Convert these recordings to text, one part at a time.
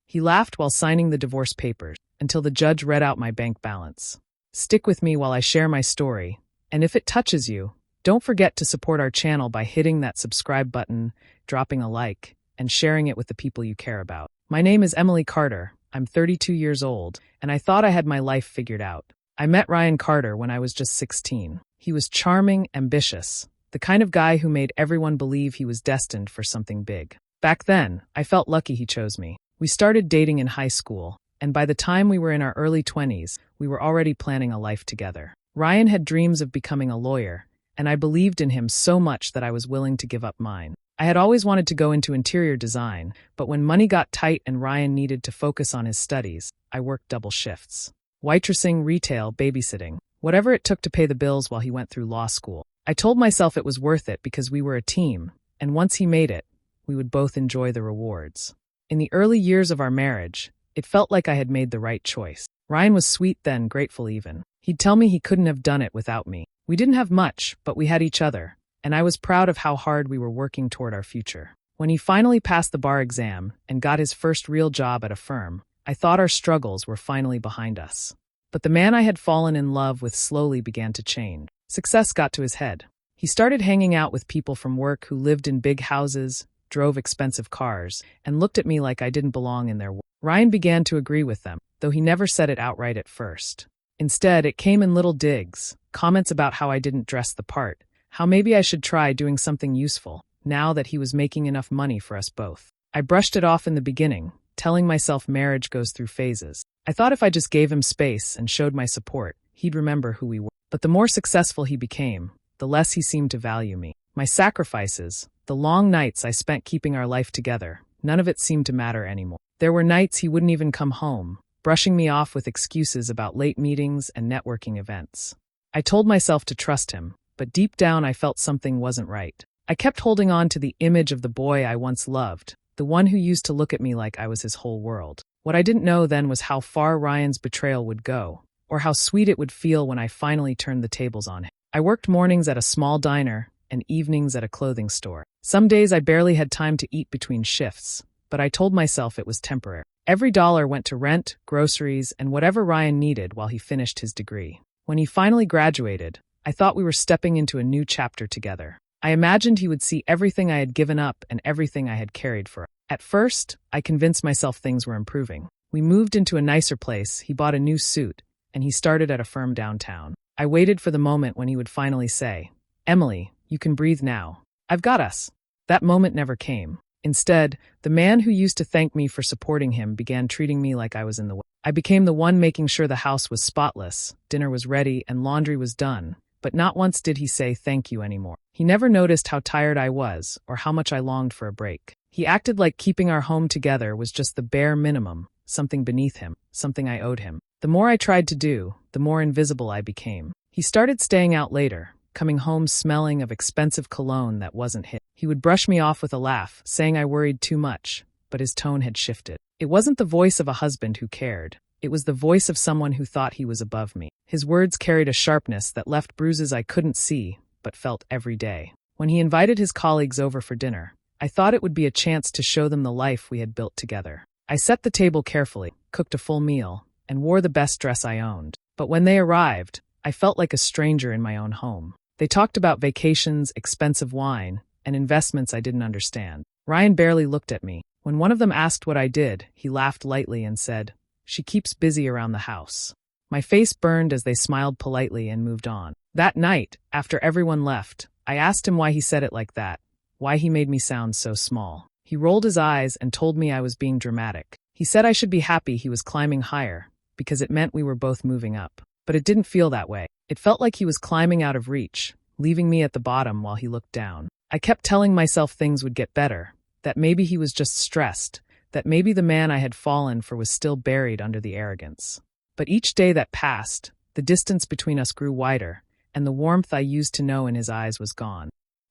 He laughed while signing the divorce papers, until the judge read out my bank balance. Stick with me while I share my story, and if it touches you, don't forget to support our channel by hitting that subscribe button, dropping a like, and sharing it with the people you care about. My name is Emily Carter. I'm 32 years old, and I thought I had my life figured out. I met Ryan Carter when I was just 16. He was charming, ambitious, the kind of guy who made everyone believe he was destined for something big. Back then, I felt lucky he chose me. We started dating in high school, and by the time we were in our early 20s, we were already planning a life together. Ryan had dreams of becoming a lawyer, and I believed in him so much that I was willing to give up mine. I had always wanted to go into interior design, but when money got tight and Ryan needed to focus on his studies, I worked double shifts. Waitressing, retail, babysitting, whatever it took to pay the bills while he went through law school. I told myself it was worth it because we were a team, and once he made it, we would both enjoy the rewards. In the early years of our marriage, it felt like I had made the right choice. Ryan was sweet then, grateful even. He'd tell me he couldn't have done it without me. We didn't have much, but we had each other, and I was proud of how hard we were working toward our future. When he finally passed the bar exam and got his first real job at a firm, I thought our struggles were finally behind us. But the man I had fallen in love with slowly began to change. Success got to his head. He started hanging out with people from work who lived in big houses, drove expensive cars, and looked at me like I didn't belong in their world. Ryan began to agree with them, though he never said it outright at first. Instead, it came in little digs, comments about how I didn't dress the part, how maybe I should try doing something useful, now that he was making enough money for us both. I brushed it off in the beginning, telling myself marriage goes through phases. I thought if I just gave him space and showed my support, he'd remember who we were. But the more successful he became, the less he seemed to value me. My sacrifices, the long nights I spent keeping our life together, none of it seemed to matter anymore. There were nights he wouldn't even come home, brushing me off with excuses about late meetings and networking events. I told myself to trust him, but deep down I felt something wasn't right. I kept holding on to the image of the boy I once loved, the one who used to look at me like I was his whole world. What I didn't know then was how far Ryan's betrayal would go, or how sweet it would feel when I finally turned the tables on him. I worked mornings at a small diner and evenings at a clothing store. Some days I barely had time to eat between shifts, but I told myself it was temporary. Every dollar went to rent, groceries, and whatever Ryan needed while he finished his degree. When he finally graduated, I thought we were stepping into a new chapter together. I imagined he would see everything I had given up and everything I had carried for him. At first, I convinced myself things were improving. We moved into a nicer place, he bought a new suit, and he started at a firm downtown. I waited for the moment when he would finally say, "Emily, you can breathe now. I've got us." That moment never came. Instead, the man who used to thank me for supporting him began treating me like I was in the way. I became the one making sure the house was spotless, dinner was ready, and laundry was done, but not once did he say thank you anymore. He never noticed how tired I was or how much I longed for a break. He acted like keeping our home together was just the bare minimum, something beneath him, something I owed him. The more I tried to do, the more invisible I became. He started staying out later, coming home smelling of expensive cologne that wasn't his. He would brush me off with a laugh, saying I worried too much, but his tone had shifted. It wasn't the voice of a husband who cared. It was the voice of someone who thought he was above me. His words carried a sharpness that left bruises I couldn't see, but felt every day. When he invited his colleagues over for dinner, I thought it would be a chance to show them the life we had built together. I set the table carefully, cooked a full meal, and wore the best dress I owned. But when they arrived, I felt like a stranger in my own home. They talked about vacations, expensive wine, and investments I didn't understand. Ryan barely looked at me. When one of them asked what I did, he laughed lightly and said, "She keeps busy around the house." My face burned as they smiled politely and moved on. That night, after everyone left, I asked him why he said it like that, why he made me sound so small. He rolled his eyes and told me I was being dramatic. He said I should be happy he was climbing higher, because it meant we were both moving up. But it didn't feel that way. It felt like he was climbing out of reach, leaving me at the bottom while he looked down. I kept telling myself things would get better, that maybe he was just stressed, that maybe the man I had fallen for was still buried under the arrogance. But each day that passed, the distance between us grew wider, and the warmth I used to know in his eyes was gone.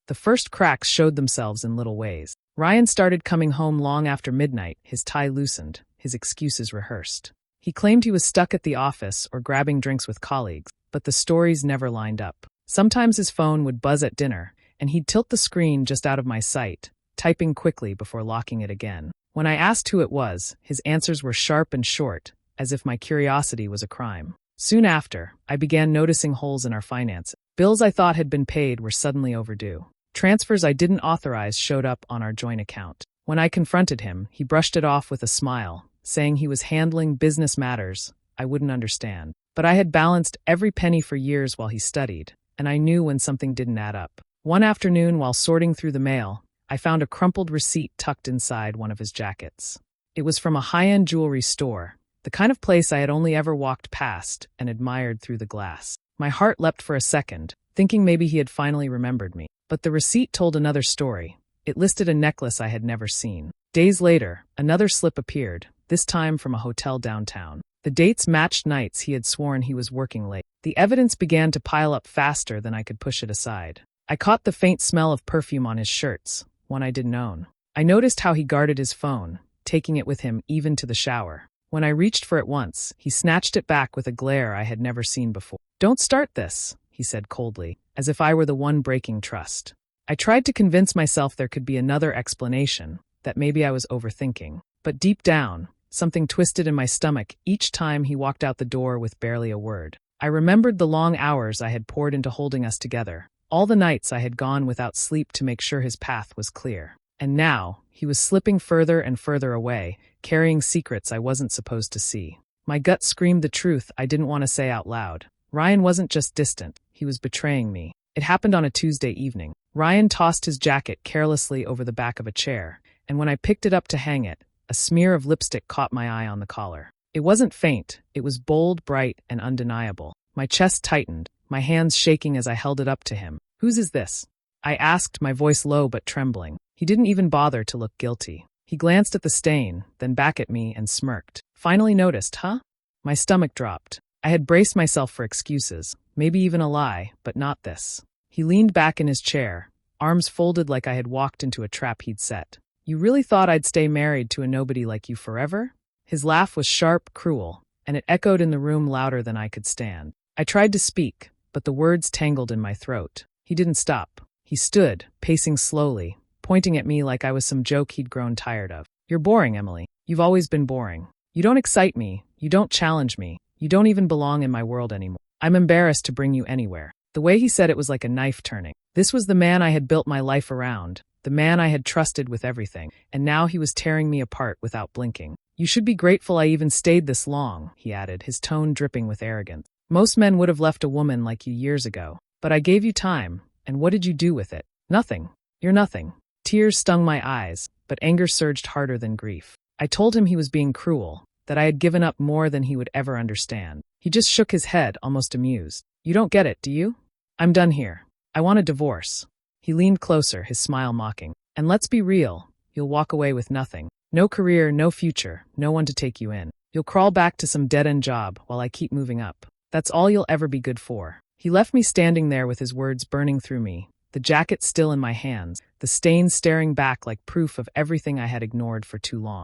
The first cracks showed themselves in little ways. Ryan started coming home long after midnight, his tie loosened, his excuses rehearsed. He claimed he was stuck at the office or grabbing drinks with colleagues, but the stories never lined up. Sometimes his phone would buzz at dinner, and he'd tilt the screen just out of my sight, typing quickly before locking it again. When I asked who it was, his answers were sharp and short, as if my curiosity was a crime. Soon after, I began noticing holes in our finances. Bills I thought had been paid were suddenly overdue. Transfers I didn't authorize showed up on our joint account. When I confronted him, he brushed it off with a smile, saying he was handling business matters I wouldn't understand. But I had balanced every penny for years while he studied, and I knew when something didn't add up. One afternoon, while sorting through the mail, I found a crumpled receipt tucked inside one of his jackets. It was from a high-end jewelry store, the kind of place I had only ever walked past and admired through the glass. My heart leapt for a second, thinking maybe he had finally remembered me. But the receipt told another story. It listed a necklace I had never seen. Days later, another slip appeared, this time from a hotel downtown. The dates matched nights he had sworn he was working late. The evidence began to pile up faster than I could push it aside. I caught the faint smell of perfume on his shirts, one I didn't own. I noticed how he guarded his phone, taking it with him even to the shower. When I reached for it once, he snatched it back with a glare I had never seen before. "Don't start this," he said coldly, as if I were the one breaking trust. I tried to convince myself there could be another explanation, that maybe I was overthinking. But deep down, something twisted in my stomach each time he walked out the door with barely a word. I remembered the long hours I had poured into holding us together, all the nights I had gone without sleep to make sure his path was clear. And now, he was slipping further and further away, carrying secrets I wasn't supposed to see. My gut screamed the truth I didn't want to say out loud. Ryan wasn't just distant, he was betraying me. It happened on a Tuesday evening. Ryan tossed his jacket carelessly over the back of a chair, and when I picked it up to hang it, a smear of lipstick caught my eye on the collar. It wasn't faint, it was bold, bright, and undeniable. My chest tightened, my hands shaking as I held it up to him. "Whose is this?" I asked, my voice low but trembling. He didn't even bother to look guilty. He glanced at the stain, then back at me and smirked. "Finally noticed, huh?" My stomach dropped. I had braced myself for excuses, maybe even a lie, but not this. He leaned back in his chair, arms folded like I had walked into a trap he'd set. "You really thought I'd stay married to a nobody like you forever?" His laugh was sharp, cruel, and it echoed in the room louder than I could stand. I tried to speak, but the words tangled in my throat. He didn't stop. He stood, pacing slowly, pointing at me like I was some joke he'd grown tired of. "You're boring, Emily. You've always been boring. You don't excite me. You don't challenge me. You don't even belong in my world anymore. I'm embarrassed to bring you anywhere." The way he said it was like a knife turning. This was the man I had built my life around, the man I had trusted with everything, and now he was tearing me apart without blinking. "You should be grateful I even stayed this long," he added, his tone dripping with arrogance. "Most men would have left a woman like you years ago. But I gave you time, and what did you do with it? Nothing. You're nothing." Tears stung my eyes, but anger surged harder than grief. I told him he was being cruel, that I had given up more than he would ever understand. He just shook his head, almost amused. "You don't get it, do you? I'm done here. I want a divorce." He leaned closer, his smile mocking. "And let's be real, you'll walk away with nothing. No career, no future, no one to take you in. You'll crawl back to some dead-end job while I keep moving up. That's all you'll ever be good for." He left me standing there with his words burning through me, the jacket still in my hands, the stains staring back like proof of everything I had ignored for too long.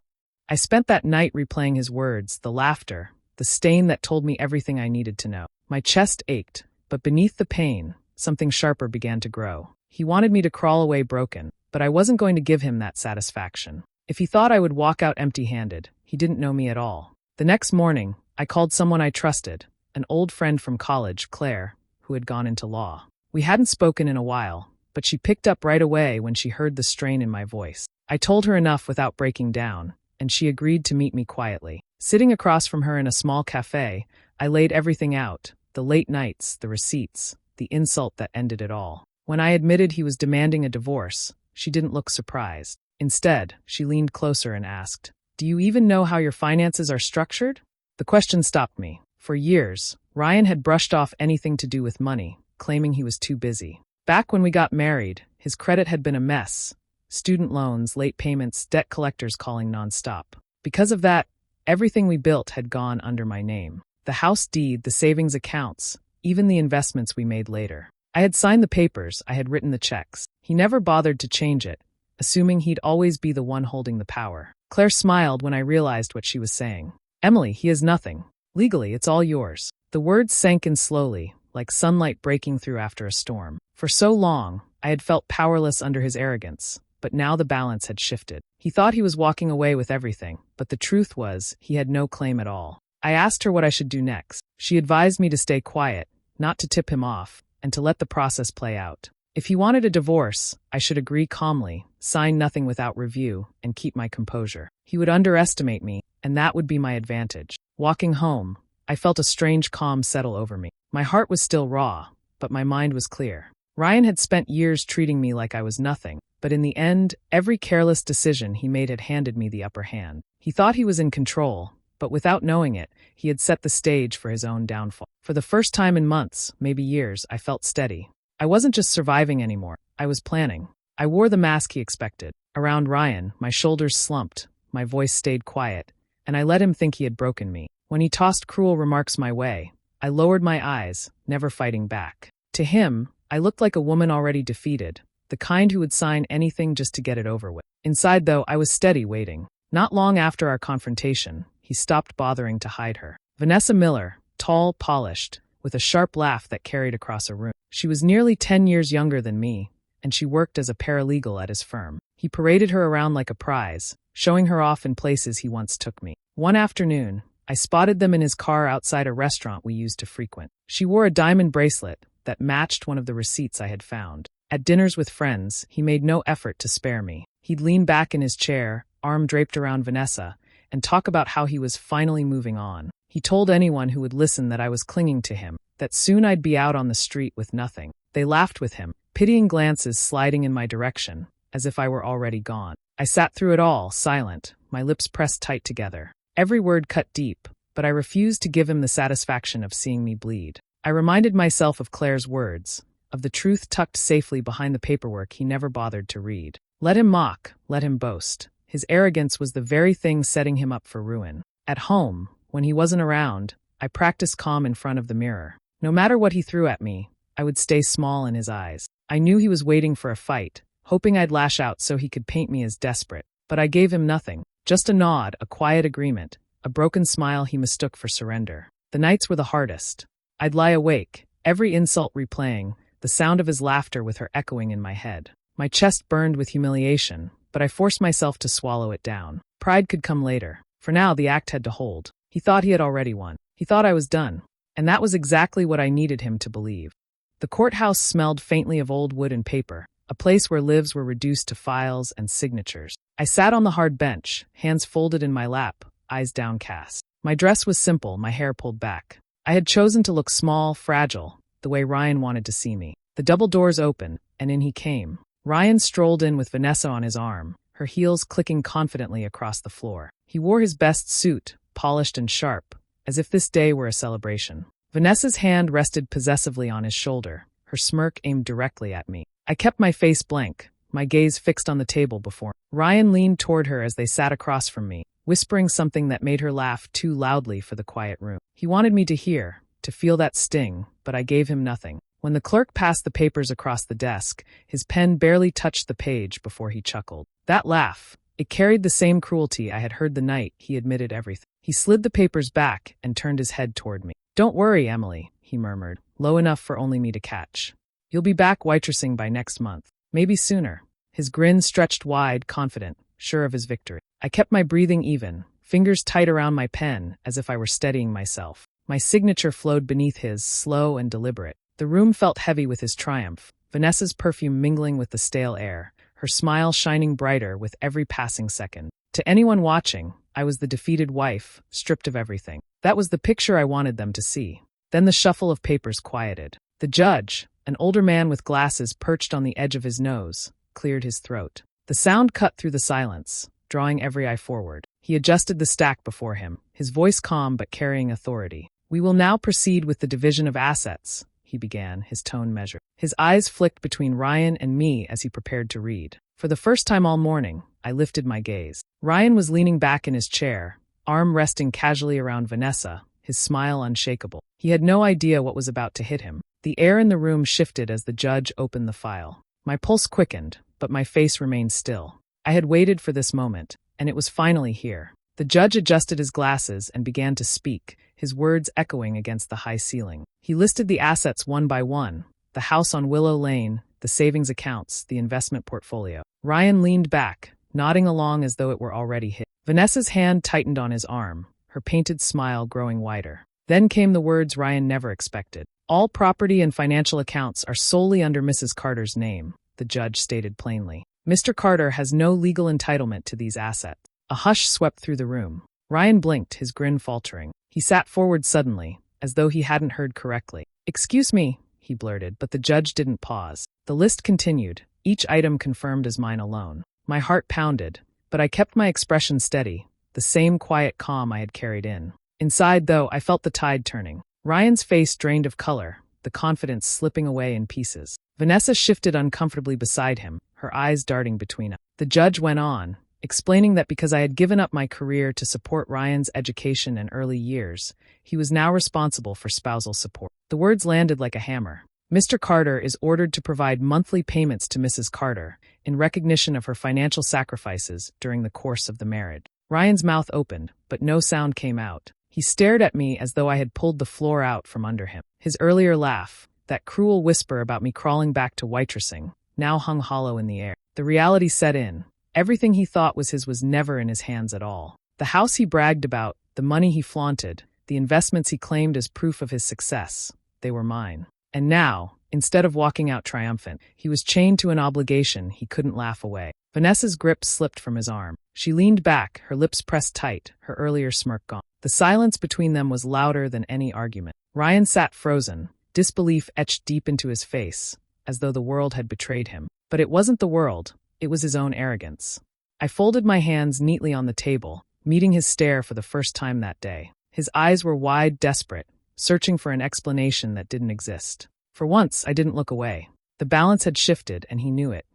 I spent that night replaying his words, the laughter, the stain that told me everything I needed to know. My chest ached, but beneath the pain, something sharper began to grow. He wanted me to crawl away broken, but I wasn't going to give him that satisfaction. If he thought I would walk out empty-handed, he didn't know me at all. The next morning, I called someone I trusted, an old friend from college, Claire, who had gone into law. We hadn't spoken in a while, but she picked up right away when she heard the strain in my voice. I told her enough without breaking down, and she agreed to meet me quietly. Sitting across from her in a small cafe, I laid everything out, the late nights, the receipts, the insult that ended it all. When I admitted he was demanding a divorce, she didn't look surprised. Instead, she leaned closer and asked, "Do you even know how your finances are structured?" The question stopped me. For years, Ryan had brushed off anything to do with money, claiming he was too busy. Back when we got married, his credit had been a mess. Student loans, late payments, debt collectors calling nonstop. Because of that, everything we built had gone under my name. The house deed, the savings accounts, even the investments we made later. I had signed the papers, I had written the checks. He never bothered to change it, assuming he'd always be the one holding the power. Claire smiled when I realized what she was saying. "Emily, he has nothing. Legally, it's all yours." The words sank in slowly, like sunlight breaking through after a storm. For so long, I had felt powerless under his arrogance, but now the balance had shifted. He thought he was walking away with everything, but the truth was he had no claim at all. I asked her what I should do next. She advised me to stay quiet, not to tip him off, and to let the process play out. If he wanted a divorce, I should agree calmly, sign nothing without review, and keep my composure. He would underestimate me, and that would be my advantage. Walking home, I felt a strange calm settle over me. My heart was still raw, but my mind was clear. Ryan had spent years treating me like I was nothing, but in the end, every careless decision he made had handed me the upper hand. He thought he was in control, but without knowing it, he had set the stage for his own downfall. For the first time in months, maybe years, I felt steady. I wasn't just surviving anymore, I was planning. I wore the mask he expected. Around Ryan, my shoulders slumped, my voice stayed quiet, and I let him think he had broken me. When he tossed cruel remarks my way, I lowered my eyes, never fighting back. To him, I looked like a woman already defeated, the kind who would sign anything just to get it over with. Inside, though, I was steady, waiting. Not long after our confrontation, he stopped bothering to hide her. Vanessa Miller, tall, polished, with a sharp laugh that carried across a room. She was nearly 10 years younger than me, and she worked as a paralegal at his firm. He paraded her around like a prize, showing her off in places he once took me. One afternoon, I spotted them in his car outside a restaurant we used to frequent. She wore a diamond bracelet that matched one of the receipts I had found. At dinners with friends, he made no effort to spare me. He'd lean back in his chair, arm draped around Vanessa, and talk about how he was finally moving on. He told anyone who would listen that I was clinging to him, that soon I'd be out on the street with nothing. They laughed with him, pitying glances sliding in my direction, as if I were already gone. I sat through it all, silent, my lips pressed tight together. Every word cut deep, but I refused to give him the satisfaction of seeing me bleed. I reminded myself of Claire's words, of the truth tucked safely behind the paperwork he never bothered to read. Let him mock, let him boast. His arrogance was the very thing setting him up for ruin. At home, when he wasn't around, I practiced calm in front of the mirror. No matter what he threw at me, I would stay small in his eyes. I knew he was waiting for a fight, hoping I'd lash out so he could paint me as desperate. But I gave him nothing. Just a nod, a quiet agreement, a broken smile he mistook for surrender. The nights were the hardest. I'd lie awake, every insult replaying, the sound of his laughter with her echoing in my head. My chest burned with humiliation, but I forced myself to swallow it down. Pride could come later. For now, the act had to hold. He thought he had already won. He thought I was done. And that was exactly what I needed him to believe. The courthouse smelled faintly of old wood and paper, a place where lives were reduced to files and signatures. I sat on the hard bench, hands folded in my lap, eyes downcast. My dress was simple, my hair pulled back. I had chosen to look small, fragile, the way Ryan wanted to see me. The double doors opened, and in he came. Ryan strolled in with Vanessa on his arm, her heels clicking confidently across the floor. He wore his best suit, polished and sharp, as if this day were a celebration. Vanessa's hand rested possessively on his shoulder, her smirk aimed directly at me. I kept my face blank, my gaze fixed on the table before me. Ryan leaned toward her as they sat across from me, whispering something that made her laugh too loudly for the quiet room. He wanted me to hear, to feel that sting, but I gave him nothing. When the clerk passed the papers across the desk, his pen barely touched the page before he chuckled. That laugh, it carried the same cruelty I had heard the night he admitted everything. He slid the papers back and turned his head toward me. Don't worry, Emily, he murmured, low enough for only me to catch. You'll be back waitressing by next month. Maybe sooner. His grin stretched wide, confident, sure of his victory. I kept my breathing even, fingers tight around my pen as if I were steadying myself. My signature flowed beneath his, slow and deliberate. The room felt heavy with his triumph, Vanessa's perfume mingling with the stale air, her smile shining brighter with every passing second. To anyone watching, I was the defeated wife, stripped of everything. That was the picture I wanted them to see. Then the shuffle of papers quieted. The judge, an older man with glasses perched on the edge of his nose, cleared his throat. The sound cut through the silence, drawing every eye forward. He adjusted the stack before him, his voice calm but carrying authority. We will now proceed with the division of assets, he began, his tone measured. His eyes flicked between Ryan and me as he prepared to read. For the first time all morning, I lifted my gaze. Ryan was leaning back in his chair, arm resting casually around Vanessa, his smile unshakable. He had no idea what was about to hit him. The air in the room shifted as the judge opened the file. My pulse quickened, but my face remained still. I had waited for this moment, and it was finally here. The judge adjusted his glasses and began to speak, his words echoing against the high ceiling. He listed the assets one by one: the house on Willow Lane, the savings accounts, the investment portfolio. Ryan leaned back, nodding along as though it were already his. Vanessa's hand tightened on his arm, her painted smile growing wider. Then came the words Ryan never expected. All property and financial accounts are solely under Mrs. Carter's name, the judge stated plainly. Mr. Carter has no legal entitlement to these assets. A hush swept through the room. Ryan blinked, his grin faltering. He sat forward suddenly, as though he hadn't heard correctly. "Excuse me," he blurted, but the judge didn't pause. The list continued, each item confirmed as mine alone. My heart pounded, but I kept my expression steady, the same quiet calm I had carried in. Inside, though, I felt the tide turning. Ryan's face drained of color, the confidence slipping away in pieces. Vanessa shifted uncomfortably beside him, her eyes darting between us. The judge went on, explaining that because I had given up my career to support Ryan's education and early years, he was now responsible for spousal support. The words landed like a hammer. Mr. Carter is ordered to provide monthly payments to Mrs. Carter in recognition of her financial sacrifices during the course of the marriage. Ryan's mouth opened, but no sound came out. He stared at me as though I had pulled the floor out from under him. His earlier laugh, that cruel whisper about me crawling back to waitressing, now hung hollow in the air. The reality set in. Everything he thought was his was never in his hands at all. The house he bragged about, the money he flaunted, the investments he claimed as proof of his success, they were mine. And now, instead of walking out triumphant, he was chained to an obligation he couldn't laugh away. Vanessa's grip slipped from his arm. She leaned back, her lips pressed tight, her earlier smirk gone. The silence between them was louder than any argument. Ryan sat frozen, disbelief etched deep into his face, as though the world had betrayed him. But it wasn't the world, it was his own arrogance. I folded my hands neatly on the table, meeting his stare for the first time that day. His eyes were wide, desperate, searching for an explanation that didn't exist. For once, I didn't look away. The balance had shifted, and he knew it.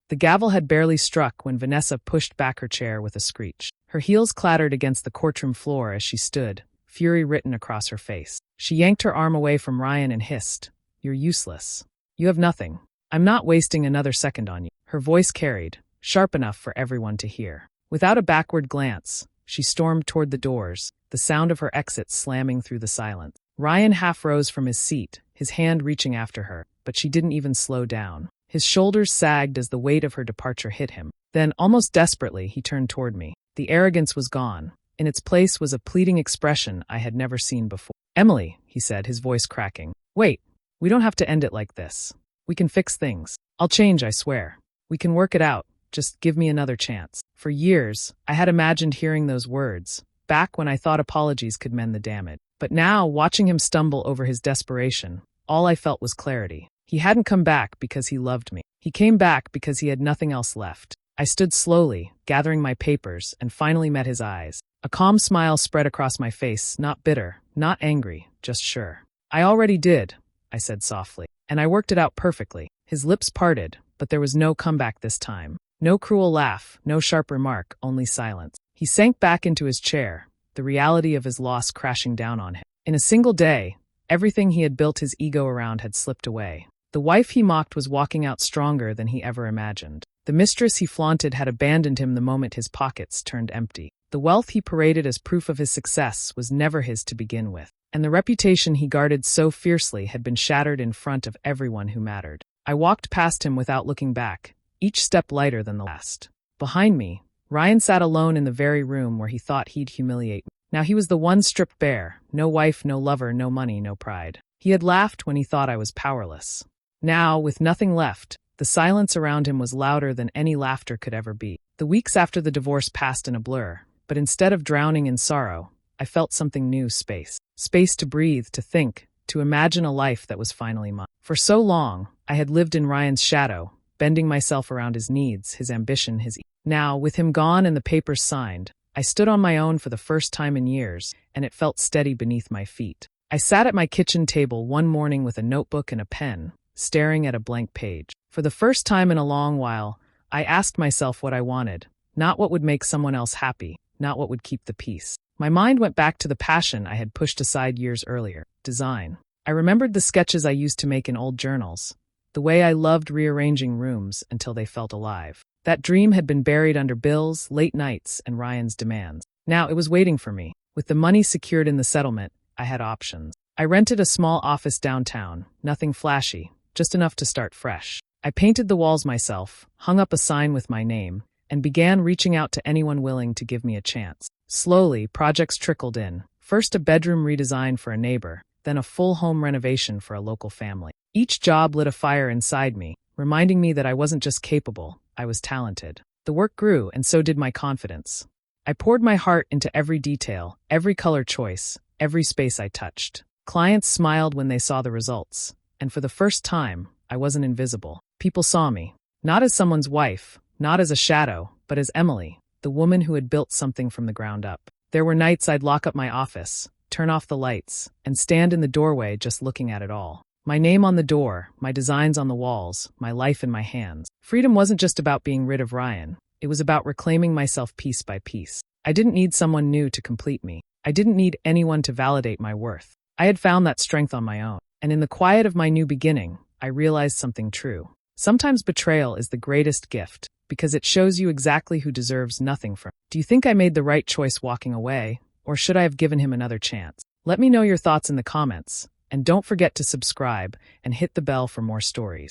The gavel had barely struck when Vanessa pushed back her chair with a screech. Her heels clattered against the courtroom floor as she stood, fury written across her face. She yanked her arm away from Ryan and hissed, "You're useless. You have nothing. I'm not wasting another second on you." Her voice carried, sharp enough for everyone to hear. Without a backward glance, she stormed toward the doors, the sound of her exit slamming through the silence. Ryan half rose from his seat, his hand reaching after her, but she didn't even slow down. His shoulders sagged as the weight of her departure hit him. Then, almost desperately, he turned toward me. The arrogance was gone. In its place was a pleading expression I had never seen before. "Emily," he said, his voice cracking. "Wait, we don't have to end it like this. We can fix things. I'll change, I swear. We can work it out. Just give me another chance." For years, I had imagined hearing those words, back when I thought apologies could mend the damage. But now, watching him stumble over his desperation, all I felt was clarity. He hadn't come back because he loved me. He came back because he had nothing else left. I stood slowly, gathering my papers, and finally met his eyes. A calm smile spread across my face, not bitter, not angry, just sure. "I already did," I said softly, "and I worked it out perfectly." His lips parted, but there was no comeback this time. No cruel laugh, no sharp remark, only silence. He sank back into his chair, the reality of his loss crashing down on him. In a single day, everything he had built his ego around had slipped away. The wife he mocked was walking out stronger than he ever imagined. The mistress he flaunted had abandoned him the moment his pockets turned empty. The wealth he paraded as proof of his success was never his to begin with, and the reputation he guarded so fiercely had been shattered in front of everyone who mattered. I walked past him without looking back, each step lighter than the last. Behind me, Ryan sat alone in the very room where he thought he'd humiliate me. Now he was the one stripped bare, no wife, no lover, no money, no pride. He had laughed when he thought I was powerless. Now, with nothing left, the silence around him was louder than any laughter could ever be. The weeks after the divorce passed in a blur, but instead of drowning in sorrow, I felt something new: space. Space to breathe, to think, to imagine a life that was finally mine. For so long, I had lived in Ryan's shadow, bending myself around his needs, his ambition, his Now, with him gone and the papers signed, I stood on my own for the first time in years, and it felt steady beneath my feet. I sat at my kitchen table one morning with a notebook and a pen, staring at a blank page. For the first time in a long while, I asked myself what I wanted, not what would make someone else happy, not what would keep the peace. My mind went back to the passion I had pushed aside years earlier: design. I remembered the sketches I used to make in old journals, the way I loved rearranging rooms until they felt alive. That dream had been buried under bills, late nights, and Ryan's demands. Now it was waiting for me. With the money secured in the settlement, I had options. I rented a small office downtown, nothing flashy, just enough to start fresh. I painted the walls myself, hung up a sign with my name, and began reaching out to anyone willing to give me a chance. Slowly, projects trickled in. First a bedroom redesign for a neighbor, then a full home renovation for a local family. Each job lit a fire inside me, reminding me that I wasn't just capable, I was talented. The work grew, and so did my confidence. I poured my heart into every detail, every color choice, every space I touched. Clients smiled when they saw the results, and for the first time, I wasn't invisible. People saw me, not as someone's wife, not as a shadow, but as Emily, the woman who had built something from the ground up. There were nights I'd lock up my office, turn off the lights, and stand in the doorway just looking at it all. My name on the door, my designs on the walls, my life in my hands. Freedom wasn't just about being rid of Ryan. It was about reclaiming myself piece by piece. I didn't need someone new to complete me. I didn't need anyone to validate my worth. I had found that strength on my own. And in the quiet of my new beginning, I realized something true. Sometimes betrayal is the greatest gift, because it shows you exactly who deserves nothing from it. Do you think I made the right choice walking away, or should I have given him another chance? Let me know your thoughts in the comments, and don't forget to subscribe and hit the bell for more stories.